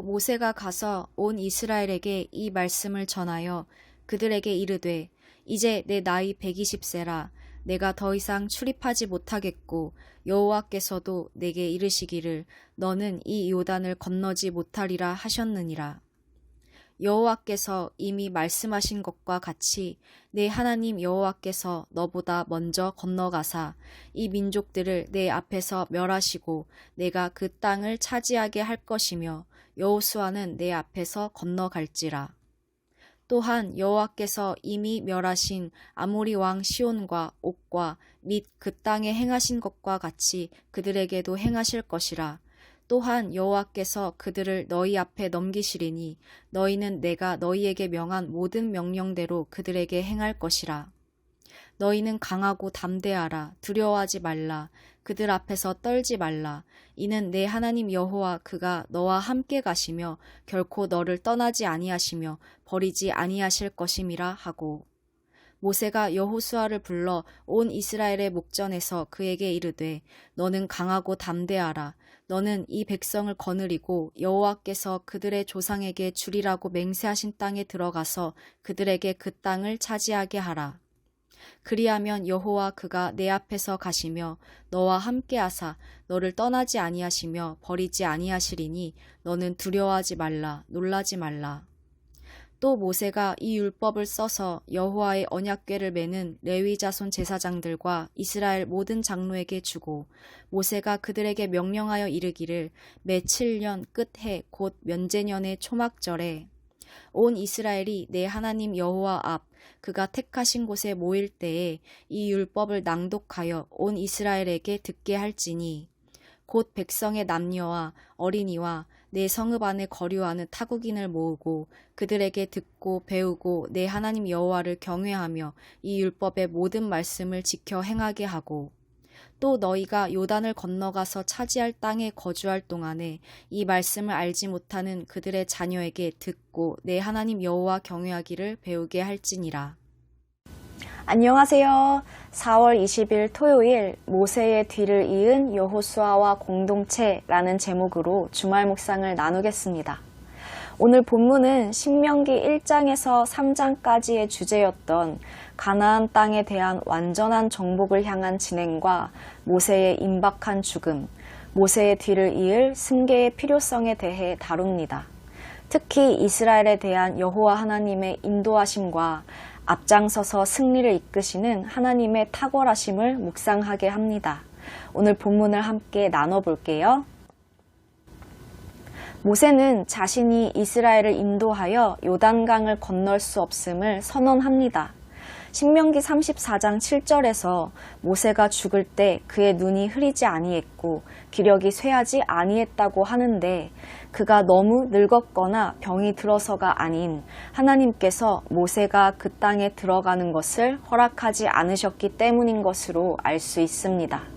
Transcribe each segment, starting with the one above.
모세가 가서 온 이스라엘에게 이 말씀을 전하여 그들에게 이르되 이제 내 나이 120세라 내가 더 이상 출입하지 못하겠고 여호와께서도 내게 이르시기를 너는 이 요단을 건너지 못하리라 하셨느니라. 여호와께서 이미 말씀하신 것과 같이 내 하나님 여호와께서 너보다 먼저 건너가사 이 민족들을 내 앞에서 멸하시고 내가 그 땅을 차지하게 할 것이며 여호수아는 내 앞에서 건너갈지라. 또한 여호와께서 이미 멸하신 아모리 왕 시온과 옥과 및 그 땅에 행하신 것과 같이 그들에게도 행하실 것이라. 또한 여호와께서 그들을 너희 앞에 넘기시리니 너희는 내가 너희에게 명한 모든 명령대로 그들에게 행할 것이라. 너희는 강하고 담대하라. 두려워하지 말라. 그들 앞에서 떨지 말라. 이는 내 하나님 여호와 그가 너와 함께 가시며 결코 너를 떠나지 아니하시며 버리지 아니하실 것임이라 하고. 모세가 여호수아를 불러 온 이스라엘의 목전에서 그에게 이르되 너는 강하고 담대하라. 너는 이 백성을 거느리고 여호와께서 그들의 조상에게 주리라고 맹세하신 땅에 들어가서 그들에게 그 땅을 차지하게 하라. 그리하면 여호와 그가 내 앞에서 가시며 너와 함께하사 너를 떠나지 아니하시며 버리지 아니하시리니 너는 두려워하지 말라. 놀라지 말라. 또 모세가 이 율법을 써서 여호와의 언약궤를 매는 레위 자손 제사장들과 이스라엘 모든 장로에게 주고 모세가 그들에게 명령하여 이르기를 매 7년 끝해 곧 면제년의 초막절에 온 이스라엘이 내 하나님 여호와 앞 그가 택하신 곳에 모일 때에 이 율법을 낭독하여 온 이스라엘에게 듣게 할지니 곧 백성의 남녀와 어린이와 내 성읍 안에 거류하는 타국인을 모으고 그들에게 듣고 배우고 내 하나님 여호와를 경외하며 이 율법의 모든 말씀을 지켜 행하게 하고 또 너희가 요단을 건너가서 차지할 땅에 거주할 동안에 이 말씀을 알지 못하는 그들의 자녀에게 듣고 내 하나님 여호와 경외하기를 배우게 할지니라. 안녕하세요. 4월 20일 토요일 모세의 뒤를 이은 여호수아와 공동체라는 제목으로 주말 묵상을 나누겠습니다. 오늘 본문은 신명기 1장에서 3장까지의 주제였던 가나안 땅에 대한 완전한 정복을 향한 진행과 모세의 임박한 죽음, 모세의 뒤를 이을 승계의 필요성에 대해 다룹니다. 특히 이스라엘에 대한 여호와 하나님의 인도하심과 앞장서서 승리를 이끄시는 하나님의 탁월하심을 묵상하게 합니다. 오늘 본문을 함께 나눠볼게요. 모세는 자신이 이스라엘을 인도하여 요단강을 건널 수 없음을 선언합니다. 신명기 34장 7절에서 모세가 죽을 때 그의 눈이 흐리지 아니했고 기력이 쇠하지 아니했다고 하는데 그가 너무 늙었거나 병이 들어서가 아닌 하나님께서 모세가 그 땅에 들어가는 것을 허락하지 않으셨기 때문인 것으로 알 수 있습니다.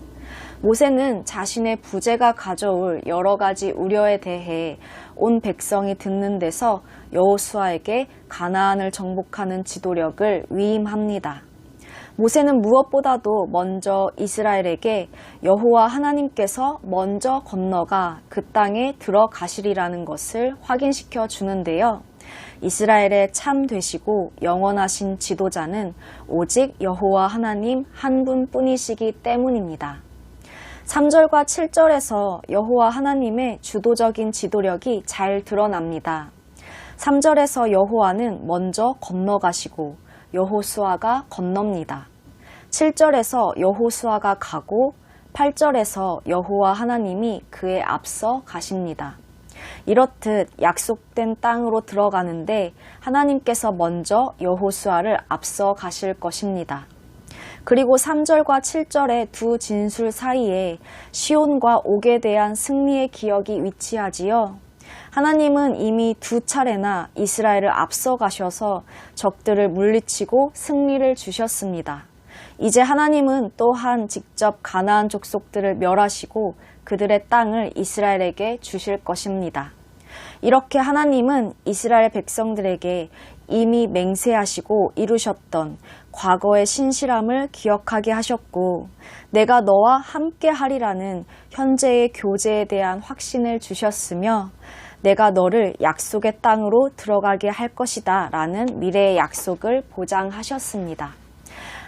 모세는 자신의 부재가 가져올 여러 가지 우려에 대해 온 백성이 듣는 데서 여호수아에게 가나안을 정복하는 지도력을 위임합니다. 모세는 무엇보다도 먼저 이스라엘에게 여호와 하나님께서 먼저 건너가 그 땅에 들어가시리라는 것을 확인시켜 주는데요. 이스라엘의 참 되시고 영원하신 지도자는 오직 여호와 하나님 한 분뿐이시기 때문입니다. 3절과 7절에서 여호와 하나님의 주도적인 지도력이 잘 드러납니다. 3절에서 여호와는 먼저 건너가시고 여호수아가 건넙니다. 7절에서 여호수아가 가고 8절에서 여호와 하나님이 그에 앞서 가십니다. 이렇듯 약속된 땅으로 들어가는데 하나님께서 먼저 여호수아를 앞서 가실 것입니다. 그리고 3절과 7절의 두 진술 사이에 시온과 옥에 대한 승리의 기억이 위치하지요. 하나님은 이미 두 차례나 이스라엘을 앞서 가셔서 적들을 물리치고 승리를 주셨습니다. 이제 하나님은 또한 직접 가나안 족속들을 멸하시고 그들의 땅을 이스라엘에게 주실 것입니다. 이렇게 하나님은 이스라엘 백성들에게 이미 맹세하시고 이루셨던 과거의 신실함을 기억하게 하셨고 내가 너와 함께 하리라는 현재의 교제에 대한 확신을 주셨으며 내가 너를 약속의 땅으로 들어가게 할 것이다 라는 미래의 약속을 보장하셨습니다.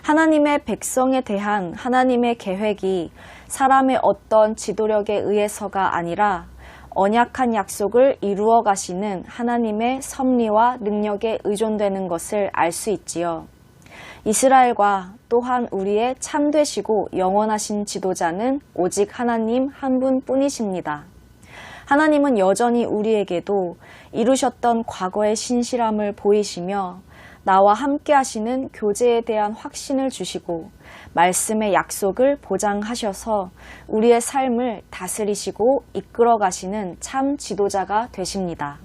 하나님의 백성에 대한 하나님의 계획이 사람의 어떤 지도력에 의해서가 아니라 언약한 약속을 이루어 가시는 하나님의 섭리와 능력에 의존되는 것을 알 수 있지요. 이스라엘과 또한 우리의 참되시고 영원하신 지도자는 오직 하나님 한 분뿐이십니다. 하나님은 여전히 우리에게도 이루셨던 과거의 신실함을 보이시며 나와 함께 하시는 교제에 대한 확신을 주시고 말씀의 약속을 보장하셔서 우리의 삶을 다스리시고 이끌어 가시는 참 지도자가 되십니다.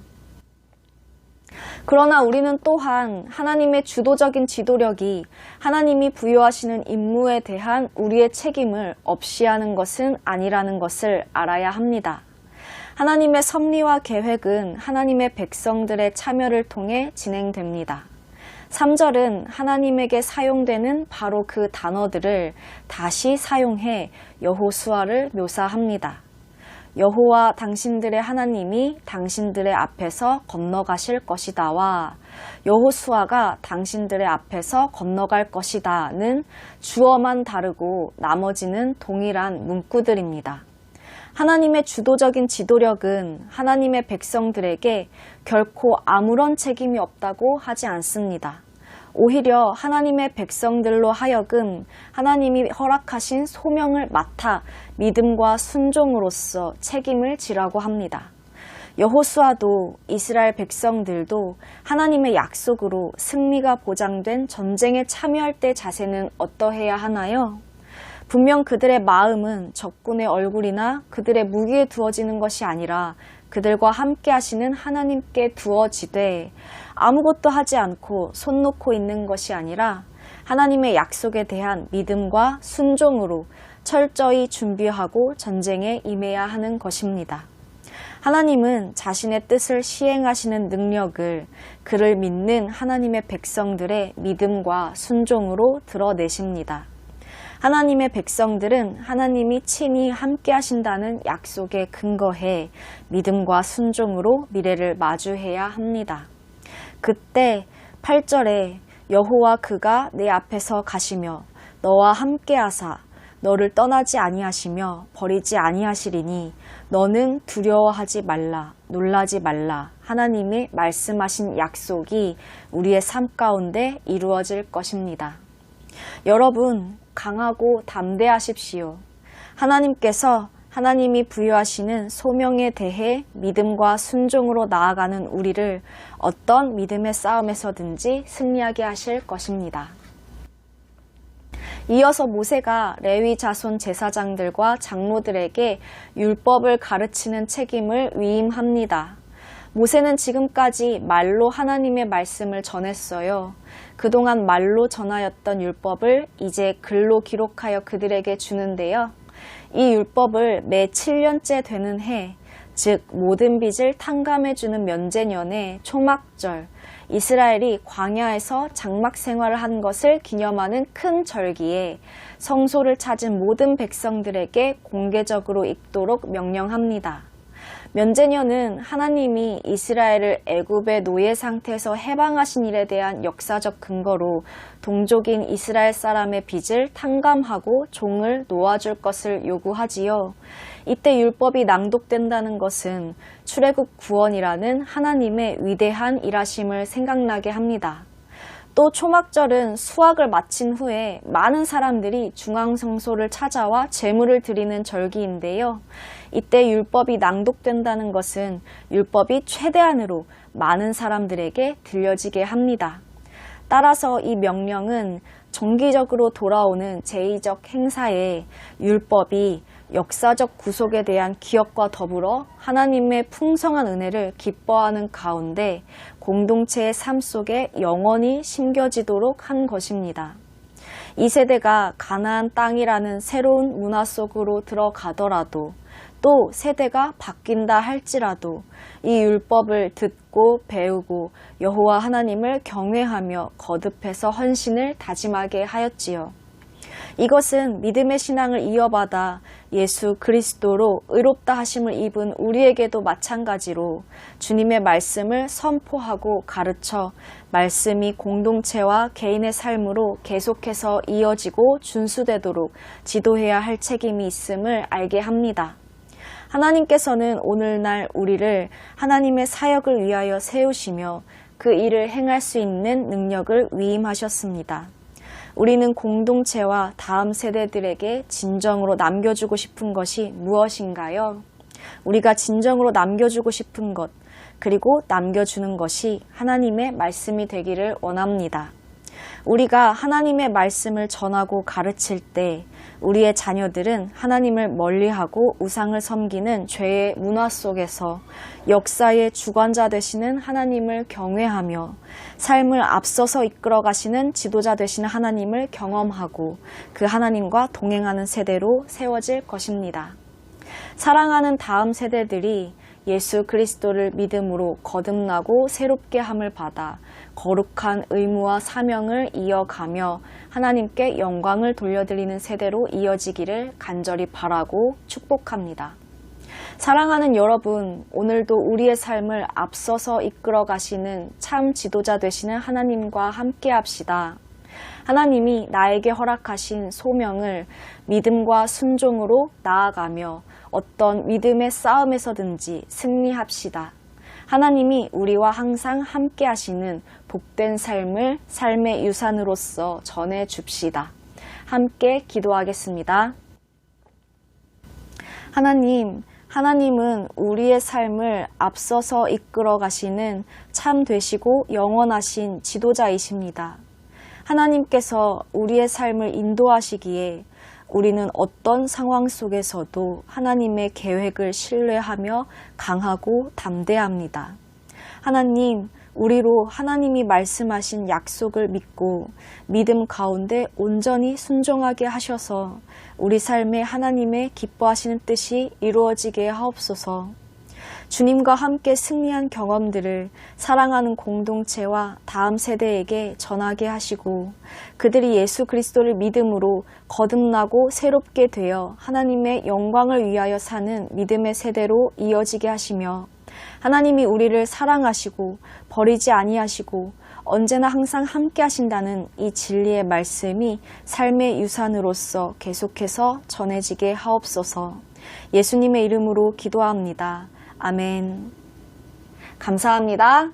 그러나 우리는 또한 하나님의 주도적인 지도력이 하나님이 부여하시는 임무에 대한 우리의 책임을 없이하는 것은 아니라는 것을 알아야 합니다. 하나님의 섭리와 계획은 하나님의 백성들의 참여를 통해 진행됩니다. 3절은 하나님에게 사용되는 바로 그 단어들을 다시 사용해 여호수아를 묘사합니다. 여호와 당신들의 하나님이 당신들의 앞에서 건너가실 것이다와 여호수아가 당신들의 앞에서 건너갈 것이다는 주어만 다르고 나머지는 동일한 문구들입니다. 하나님의 주도적인 지도력은 하나님의 백성들에게 결코 아무런 책임이 없다고 하지 않습니다. 오히려 하나님의 백성들로 하여금 하나님이 허락하신 소명을 맡아 믿음과 순종으로써 책임을 지라고 합니다. 여호수아도 이스라엘 백성들도 하나님의 약속으로 승리가 보장된 전쟁에 참여할 때 자세는 어떠해야 하나요? 분명 그들의 마음은 적군의 얼굴이나 그들의 무기에 두어지는 것이 아니라 그들과 함께 하시는 하나님께 두어지되 아무것도 하지 않고 손 놓고 있는 것이 아니라 하나님의 약속에 대한 믿음과 순종으로 철저히 준비하고 전쟁에 임해야 하는 것입니다. 하나님은 자신의 뜻을 시행하시는 능력을 그를 믿는 하나님의 백성들의 믿음과 순종으로 드러내십니다. 하나님의 백성들은 하나님이 친히 함께 하신다는 약속에 근거해 믿음과 순종으로 미래를 마주해야 합니다. 그때 8절에 여호와 그가 내 앞에서 가시며 너와 함께 하사 너를 떠나지 아니하시며 버리지 아니하시리니 너는 두려워하지 말라 놀라지 말라 하나님이 말씀하신 약속이 우리의 삶 가운데 이루어질 것입니다. 여러분 강하고 담대하십시오. 하나님께서 하나님이 부여하시는 소명에 대해 믿음과 순종으로 나아가는 우리를 어떤 믿음의 싸움에서든지 승리하게 하실 것입니다. 이어서 모세가 레위 자손 제사장들과 장로들에게 율법을 가르치는 책임을 위임합니다. 모세는 지금까지 말로 하나님의 말씀을 전했어요. 그동안 말로 전하였던 율법을 이제 글로 기록하여 그들에게 주는데요. 이 율법을 매 7년째 되는 해, 즉 모든 빚을 탕감해주는 면제년에 초막절, 이스라엘이 광야에서 장막 생활을 한 것을 기념하는 큰 절기에 성소를 찾은 모든 백성들에게 공개적으로 읽도록 명령합니다. 면제년은 하나님이 이스라엘을 애굽의 노예 상태에서 해방하신 일에 대한 역사적 근거로 동족인 이스라엘 사람의 빚을 탕감하고 종을 놓아줄 것을 요구하지요. 이때 율법이 낭독된다는 것은 출애굽 구원이라는 하나님의 위대한 일하심을 생각나게 합니다. 또 초막절은 수확을 마친 후에 많은 사람들이 중앙성소를 찾아와 제물을 드리는 절기인데요. 이때 율법이 낭독된다는 것은 율법이 최대한으로 많은 사람들에게 들려지게 합니다. 따라서 이 명령은 정기적으로 돌아오는 제의적 행사에 율법이 역사적 구속에 대한 기억과 더불어 하나님의 풍성한 은혜를 기뻐하는 가운데 공동체의 삶 속에 영원히 심겨지도록 한 것입니다. 이 세대가 가나안 땅이라는 새로운 문화 속으로 들어가더라도 또 세대가 바뀐다 할지라도 이 율법을 듣고 배우고 여호와 하나님을 경외하며 거듭해서 헌신을 다짐하게 하였지요. 이것은 믿음의 신앙을 이어받아 예수 그리스도로 의롭다 하심을 입은 우리에게도 마찬가지로 주님의 말씀을 선포하고 가르쳐 말씀이 공동체와 개인의 삶으로 계속해서 이어지고 준수되도록 지도해야 할 책임이 있음을 알게 합니다. 하나님께서는 오늘날 우리를 하나님의 사역을 위하여 세우시며 그 일을 행할 수 있는 능력을 위임하셨습니다. 우리는 공동체와 다음 세대들에게 진정으로 남겨주고 싶은 것이 무엇인가요? 우리가 진정으로 남겨주고 싶은 것, 그리고 남겨주는 것이 하나님의 말씀이 되기를 원합니다. 우리가 하나님의 말씀을 전하고 가르칠 때 우리의 자녀들은 하나님을 멀리하고 우상을 섬기는 죄의 문화 속에서 역사의 주관자 되시는 하나님을 경외하며 삶을 앞서서 이끌어 가시는 지도자 되시는 하나님을 경험하고 그 하나님과 동행하는 세대로 세워질 것입니다. 사랑하는 다음 세대들이 예수 그리스도를 믿음으로 거듭나고 새롭게 함을 받아 거룩한 의무와 사명을 이어가며 하나님께 영광을 돌려드리는 세대로 이어지기를 간절히 바라고 축복합니다. 사랑하는 여러분, 오늘도 우리의 삶을 앞서서 이끌어 가시는 참 지도자 되시는 하나님과 함께 합시다. 하나님이 나에게 허락하신 소명을 믿음과 순종으로 나아가며 어떤 믿음의 싸움에서든지 승리합시다. 하나님이 우리와 항상 함께 하시는 복된 삶을 삶의 유산으로서 전해 줍시다. 함께 기도하겠습니다. 하나님은 우리의 삶을 앞서서 이끌어 가시는 참 되시고 영원하신 지도자이십니다. 하나님께서 우리의 삶을 인도하시기에 우리는 어떤 상황 속에서도 하나님의 계획을 신뢰하며 강하고 담대합니다. 하나님, 우리로 하나님이 말씀하신 약속을 믿고 믿음 가운데 온전히 순종하게 하셔서 우리 삶에 하나님의 기뻐하시는 뜻이 이루어지게 하옵소서. 주님과 함께 승리한 경험들을 사랑하는 공동체와 다음 세대에게 전하게 하시고 그들이 예수 그리스도를 믿음으로 거듭나고 새롭게 되어 하나님의 영광을 위하여 사는 믿음의 세대로 이어지게 하시며 하나님이 우리를 사랑하시고 버리지 아니하시고 언제나 항상 함께 하신다는 이 진리의 말씀이 삶의 유산으로서 계속해서 전해지게 하옵소서. 예수님의 이름으로 기도합니다. 아멘. 감사합니다.